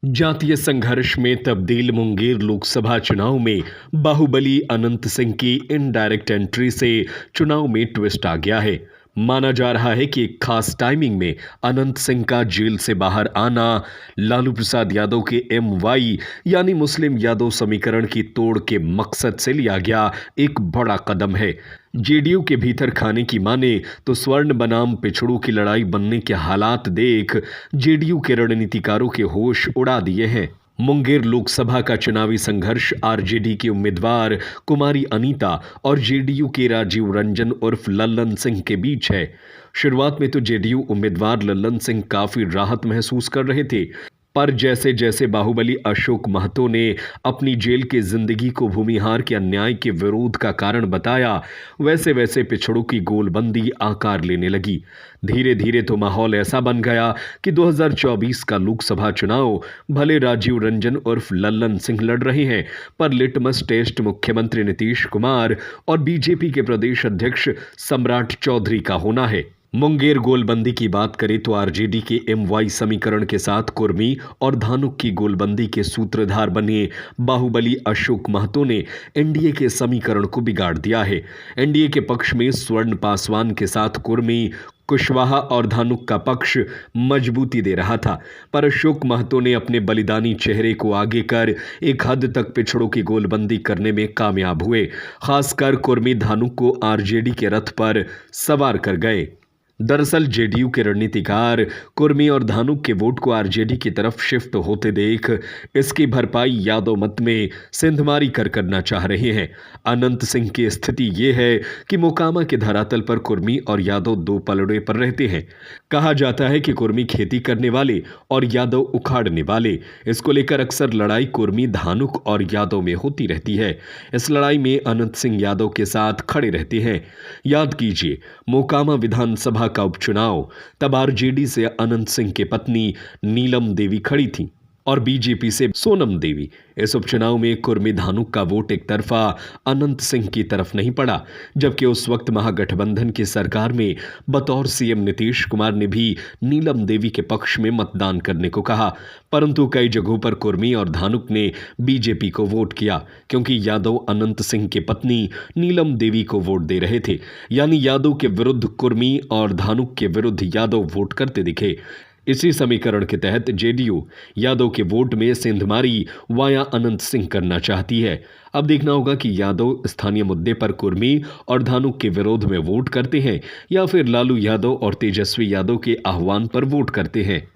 जातीय संघर्ष में तब्दील मुंगेर लोकसभा चुनाव में बाहुबली अनंत सिंह की इनडायरेक्ट एंट्री से चुनाव में ट्विस्ट आ गया है। माना जा रहा है कि एक खास टाइमिंग में अनंत सिंह का जेल से बाहर आना लालू प्रसाद यादव के MY यानी मुस्लिम यादव समीकरण की तोड़ के मकसद से लिया गया एक बड़ा कदम है। JDU के भीतर खाने की माने तो स्वर्ण बनाम पिछड़ों की लड़ाई बनने के हालात देख JDU के रणनीतिकारों के होश उड़ा दिए हैं। मुंगेर लोकसभा का चुनावी संघर्ष RJD की उम्मीदवार कुमारी अनीता और JDU के राजीव रंजन उर्फ लल्लन सिंह के बीच है। शुरुआत में तो JDU उम्मीदवार लल्लन सिंह काफी राहत महसूस कर रहे थे, पर जैसे जैसे बाहुबली अशोक महतो ने अपनी जेल की जिंदगी को भूमिहार के अन्याय के विरोध का कारण बताया, वैसे वैसे पिछड़ों की गोलबंदी आकार लेने लगी। धीरे धीरे तो माहौल ऐसा बन गया कि 2024 का लोकसभा चुनाव भले राजीव रंजन उर्फ लल्लन सिंह लड़ रहे हैं, पर लिटमस टेस्ट मुख्यमंत्री नीतीश कुमार और BJP के प्रदेश अध्यक्ष सम्राट चौधरी का होना है। मुंगेर गोलबंदी की बात करें तो RJD के MY समीकरण के साथ कुर्मी और धानुक की गोलबंदी के सूत्रधार बने बाहुबली अशोक महतो ने NDA के समीकरण को बिगाड़ दिया है। NDA के पक्ष में स्वर्ण पासवान के साथ कुर्मी, कुशवाहा और धानुक का पक्ष मजबूती दे रहा था, पर अशोक महतो ने अपने बलिदानी चेहरे को आगे कर एक हद तक पिछड़ों की गोलबंदी करने में कामयाब हुए। खासकर कुर्मी धानुक को RJD के रथ पर सवार कर गए। दरअसल JDU के रणनीतिकार कुर्मी और धानुक के वोट को RJD की तरफ शिफ्ट होते देख इसकी भरपाई यादव मत में सिंधमारी कर करना चाह रहे हैं। अनंत सिंह की स्थिति ये है कि मोकामा के धरातल पर कुर्मी और यादव दो पलड़े पर रहते हैं। कहा जाता है कि कुर्मी खेती करने वाले और यादव उखाड़ने वाले, इसको लेकर अक्सर लड़ाई कुर्मी, धानुक और यादव में होती रहती है। इस लड़ाई में अनंत सिंह यादव के साथ खड़े रहते हैं। याद कीजिए, मोकामा विधानसभा का उपचुनाव, तब RJD से अनंत सिंह की पत्नी नीलम देवी खड़ी थी और BJP से सोनम देवी। इस उपचुनाव में कुर्मी धानुक का वोट एक तरफा अनंत सिंह की तरफ नहीं पड़ा, जबकि उस वक्त महागठबंधन की सरकार में बतौर CM नीतीश कुमार ने भी नीलम देवी के पक्ष में मतदान करने को कहा, परंतु कई जगहों पर कुर्मी और धानुक ने BJP को वोट किया, क्योंकि यादव अनंत सिंह की पत्नी नीलम देवी को वोट दे रहे थे। यानी यादव के विरुद्ध कुर्मी और धानुक के विरुद्ध यादव वोट करते दिखे। इसी समीकरण के तहत JDU यादव के वोट में सिंधमारी वाया अनंत सिंह करना चाहती है। अब देखना होगा कि यादव स्थानीय मुद्दे पर कुर्मी और धानुक के विरोध में वोट करते हैं या फिर लालू यादव और तेजस्वी यादव के आह्वान पर वोट करते हैं।